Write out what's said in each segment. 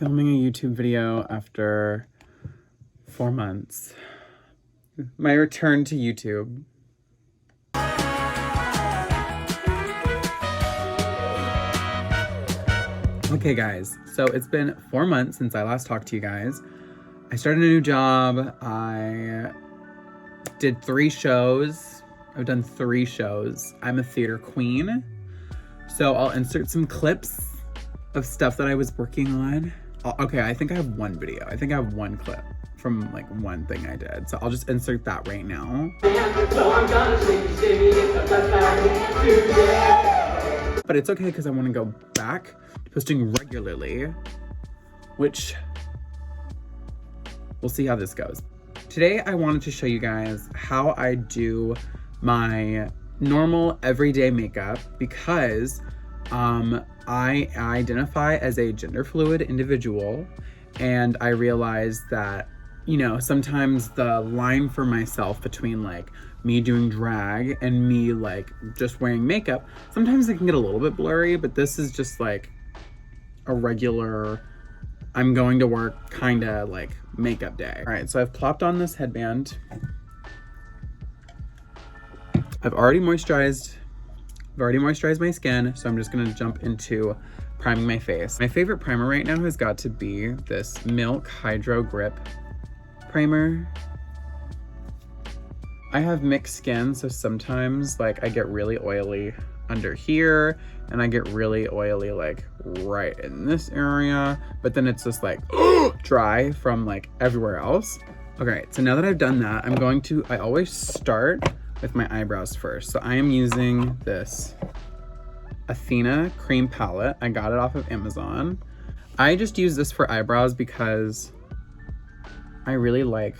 filming a YouTube video after 4 months. My return to YouTube. Okay guys, so it's been 4 months since I last talked to you guys. I started a new job. I did 3 shows. I've done 3 shows. I'm a theater queen. So I'll insert some clips of stuff that I was working on. Okay, I think I have one video. I think I have one clip from like one thing I did. So I'll just insert that right now. But it's okay because I want to go back to posting regularly, which we'll see how this goes. Today I wanted to show you guys how I do my normal everyday makeup because I identify as a gender fluid individual, and I realized that, you know, sometimes the line for myself between like me doing drag and me like just wearing makeup, sometimes it can get a little bit blurry, but this is just like a regular, I'm going to work kind of like makeup day. All right, so I've plopped on this headband. I've already moisturized my skin, so I'm just gonna jump into priming my face. My favorite primer right now has got to be this Milk Hydro Grip primer. I have mixed skin, so sometimes like I get really oily under here and I get really oily like right in this area, but then it's just like dry from like everywhere else. Okay, so now that I've done that, I always start with my eyebrows first. So I am using this Athena cream palette. I got it off of Amazon. I just use this for eyebrows because I really like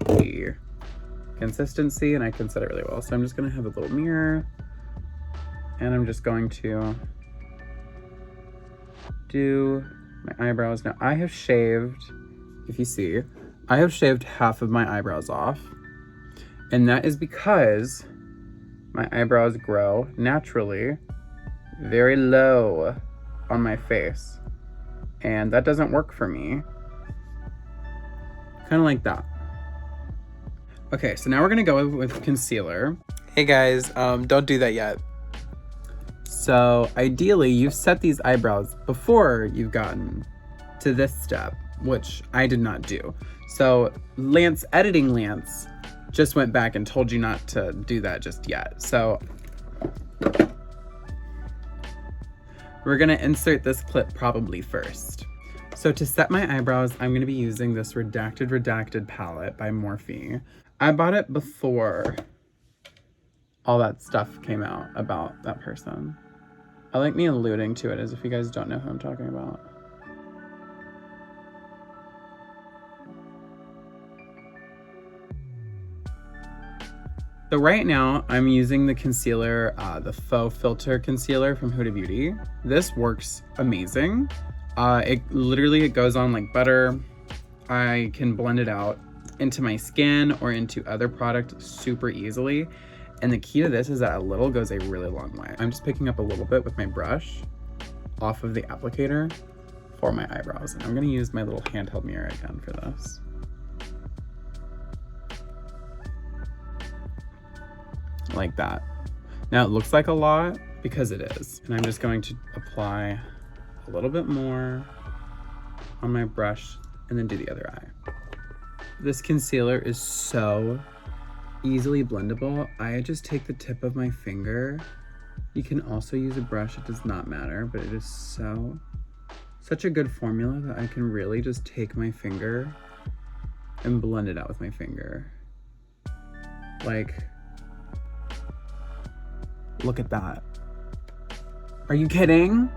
the consistency and I can set it really well. So I'm just gonna have a little mirror and I'm just going to do my eyebrows. Now I have shaved, if you see, I have shaved half of my eyebrows off. And that is because my eyebrows grow naturally very low on my face. And that doesn't work for me. Kind of like that. Okay, so now we're gonna go with concealer. Hey guys, don't do that yet. So ideally, you've set these eyebrows before you've gotten to this step, which I did not do. So editing Lance just went back and told you not to do that just yet. So we're gonna insert this clip probably first. So to set my eyebrows, I'm gonna be using this Redacted palette by Morphe. I bought it before all that stuff came out about that person. I like me alluding to it as if you guys don't know who I'm talking about. So right now I'm using the concealer, the Faux Filter concealer from Huda Beauty. This works amazing. It goes on like butter. I can blend it out into my skin or into other product super easily. And the key to this is that a little goes a really long way. I'm just picking up a little bit with my brush off of the applicator for my eyebrows. And I'm gonna use my little handheld mirror again for this. Like that. Now it looks like a lot because it is. And I'm just going to apply a little bit more on my brush and then do the other eye. This concealer is so easily blendable. I just take the tip of my finger. You can also use a brush, it does not matter, but it is such a good formula that I can really just take my finger and blend it out with my finger. Like, look at that. Are you kidding?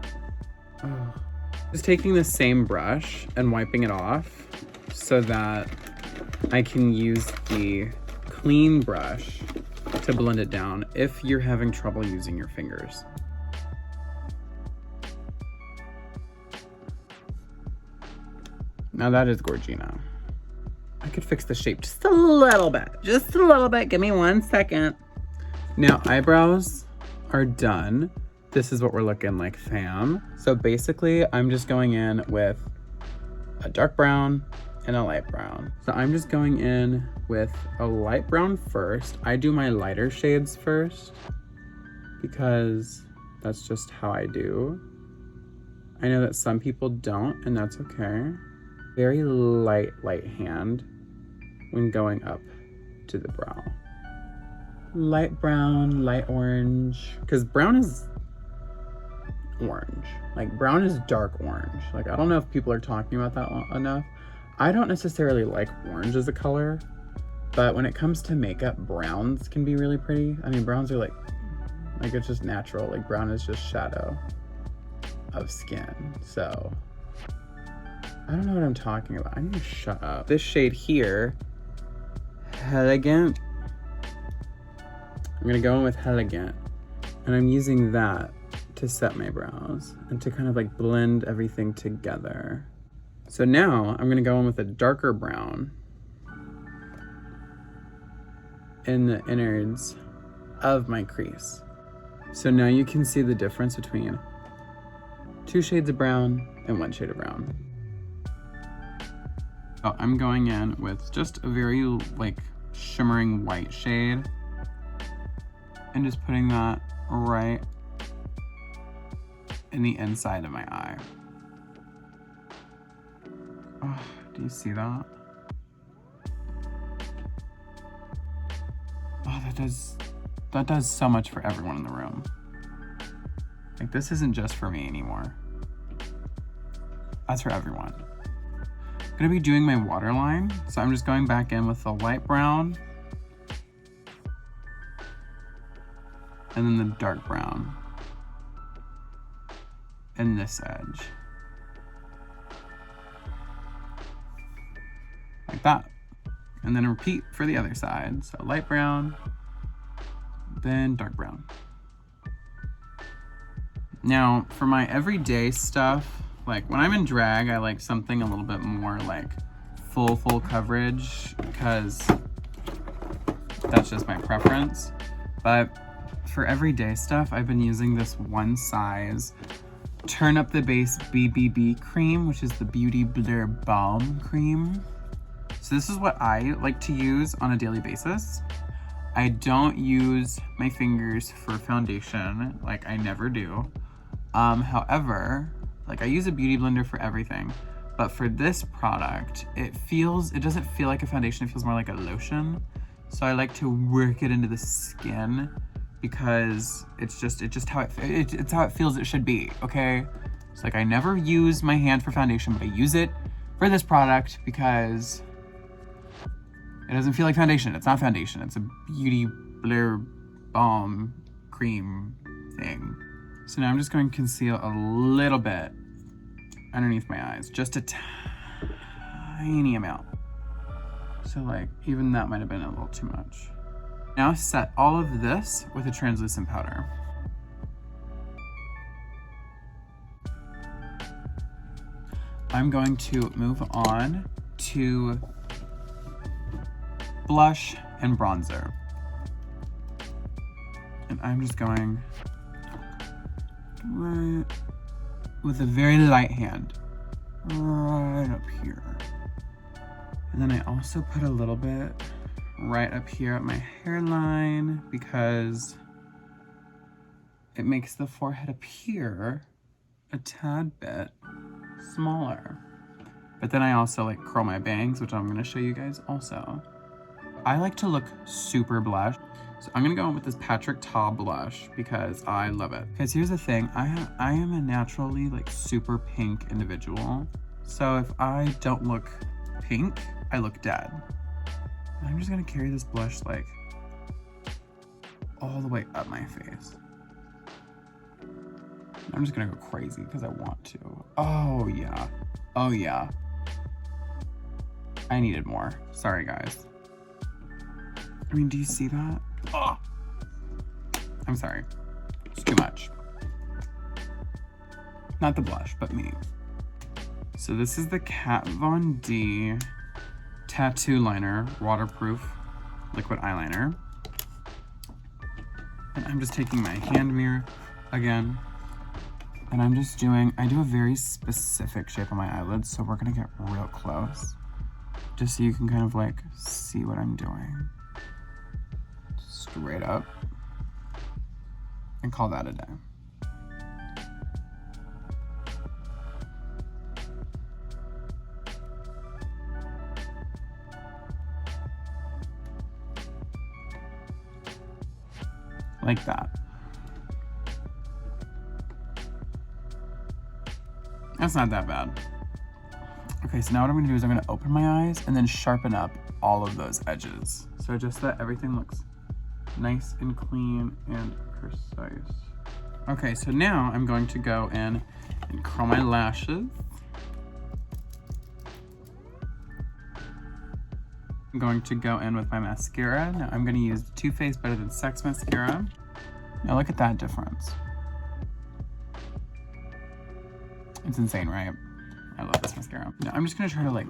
Oh. Just taking the same brush and wiping it off so that I can use the clean brush to blend it down if you're having trouble using your fingers. Now that is Gorgina. I could fix the shape just a little bit. Give me 1 second. Now eyebrows are done. This is what we're looking like, fam. So basically, I'm just going in with a dark brown and a light brown. So I'm just going in with a light brown first. I do my lighter shades first because that's just how I do. I know that some people don't, and that's okay. Very light hand when going up to the brow. Light brown, light orange, because brown is orange. Like, brown is dark orange. Like, I don't know if people are talking about that enough. I don't necessarily like orange as a color, but when it comes to makeup, browns can be really pretty. I mean, browns are like it's just natural. Like, brown is just shadow of skin. So I don't know what I'm talking about. I need to shut up. This shade here, Elegant. I'm gonna go in with Elegant, and I'm using that to set my brows and to kind of like blend everything together. So now I'm gonna go in with a darker brown in the innards of my crease. So now you can see the difference between 2 shades of brown and 1 shade of brown. So I'm going in with just a very like shimmering white shade and just putting that right in the inside of my eye. Oh, do you see that? Oh, that does so much for everyone in the room. Like, this isn't just for me anymore. That's for everyone. I'm gonna be doing my waterline, so I'm just going back in with the light brown and then the dark brown in this edge. Like that. And then repeat for the other side. So light brown, then dark brown. Now, for my everyday stuff, like when I'm in drag, I like something a little bit more like full coverage because that's just my preference. But for everyday stuff, I've been using this one size Turn Up the Base BBB cream, which is the Beauty Blur Balm cream. So this is what I like to use on a daily basis. I don't use my fingers for foundation, like I never do. However, like I use a beauty blender for everything, but for this product, it doesn't feel like a foundation, it feels more like a lotion. So I like to work it into the skin because it's how it's how it feels it should be, okay? It's like I never use my hand for foundation, but I use it for this product because it doesn't feel like foundation. It's not foundation. It's a Beauty Blur Balm cream thing. So now I'm just going to conceal a little bit underneath my eyes. Just a tiny amount. So like, even that might have been a little too much. Now set all of this with a translucent powder. I'm going to move on to blush and bronzer. And I'm just going right with a very light hand, right up here. And then I also put a little bit right up here at my hairline because it makes the forehead appear a tad bit smaller. But then I also like curl my bangs, which I'm gonna show you guys also. I like to look super blush. So I'm gonna go in with this Patrick Ta blush because I love it. Because here's the thing, I am a naturally like super pink individual. So if I don't look pink, I look dead. I'm just gonna carry this blush like all the way up my face. I'm just gonna go crazy because I want to. Oh yeah, oh yeah. I needed more, sorry guys. I mean, do you see that? Oh, I'm sorry, it's too much. Not the blush, but me. So this is the Kat Von D Tattoo Liner, waterproof liquid eyeliner. And I'm just taking my hand mirror again. And I'm just doing, I do a very specific shape on my eyelids, so we're gonna get real close. Just so you can kind of like see what I'm doing. Straight up. And call that a day. Like that. That's not that bad. Okay, so now what I'm gonna do is I'm gonna open my eyes and then sharpen up all of those edges. So just that everything looks nice and clean and precise. Okay, so now I'm going to go in and curl my lashes. I'm going to go in with my mascara. Now I'm gonna use the Too Faced Better Than Sex mascara. Now look at that difference. It's insane, right? I love this mascara. Now I'm just gonna try to like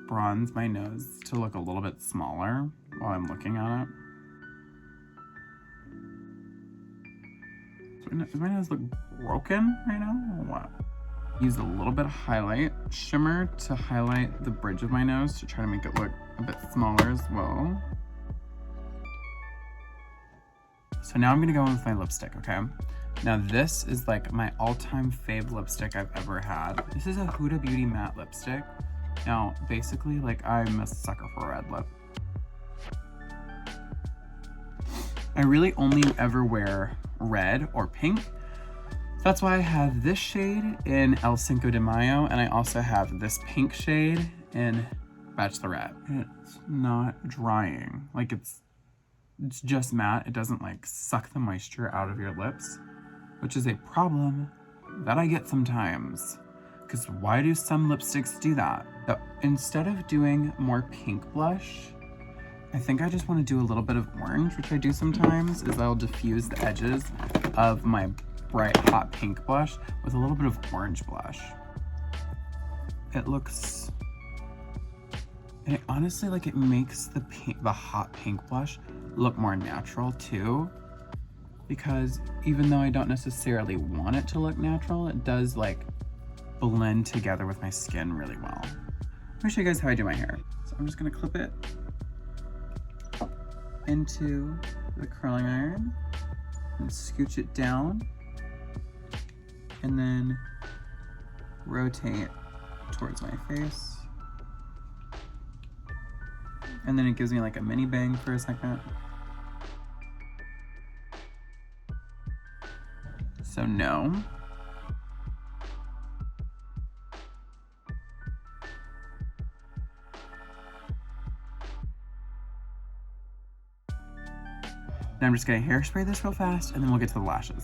bronze my nose to look a little bit smaller while I'm looking at it. Does my nose look broken right now or what? Use a little bit of highlight shimmer to highlight the bridge of my nose to try to make it look a bit smaller as well. So now I'm gonna go in with my lipstick, okay? Now this is like my all-time fave lipstick I've ever had. This is a Huda Beauty matte lipstick. Now, basically, like I'm a sucker for a red lip. I really only ever wear red or pink. That's why I have this shade in El Cinco de Mayo, and I also have this pink shade in Bachelorette. It's not drying. Like it's just matte. It doesn't like suck the moisture out of your lips, which is a problem that I get sometimes. Because why do some lipsticks do that? So instead of doing more pink blush, I think I just want to do a little bit of orange, which I do sometimes, is I'll diffuse the edges of my bright hot pink blush with a little bit of orange blush. It looks, and it honestly, like it makes the hot pink blush look more natural too, because even though I don't necessarily want it to look natural, it does like blend together with my skin really well. Let me show you guys how I do my hair. So I'm just gonna clip it into the curling iron and scooch it down and then rotate towards my face. And then it gives me like a mini bang for a second. So no. Now I'm just gonna hairspray this real fast and then we'll get to the lashes.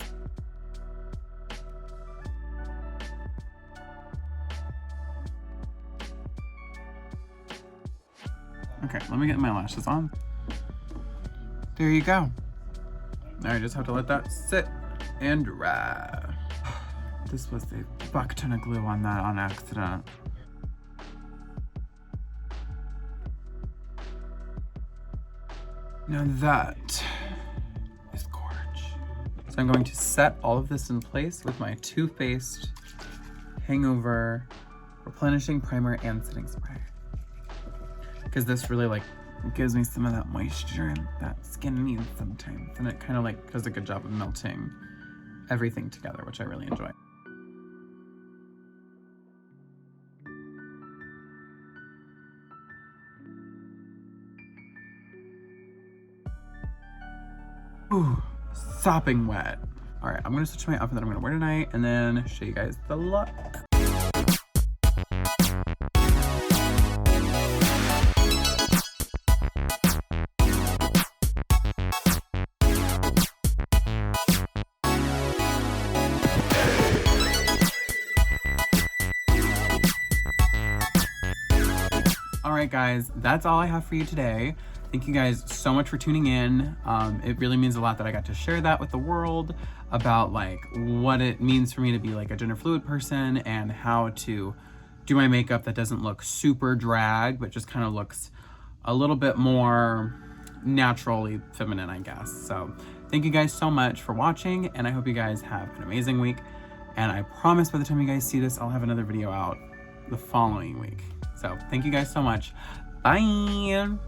Okay, let me get my lashes on. There you go. Now I just have to let that sit and dry. This was a buck ton of glue on that on accident. Now that is gorge. So I'm going to set all of this in place with my Too Faced Hangover Replenishing Primer and Setting Spray. Because this really like gives me some of that moisture that skin needs sometimes. And it kind of like does a good job of melting everything together, which I really enjoy. Ooh, sopping wet. All right, I'm gonna switch my outfit that I'm gonna wear tonight and then show you guys the look. All right, guys, that's all I have for you today. Thank you guys so much for tuning in. It really means a lot that I got to share that with the world about like what it means for me to be like a gender fluid person and how to do my makeup that doesn't look super drag, but just kind of looks a little bit more naturally feminine, I guess. So thank you guys so much for watching, and I hope you guys have an amazing week. And I promise by the time you guys see this, I'll have another video out the following week. So thank you guys so much. Bye.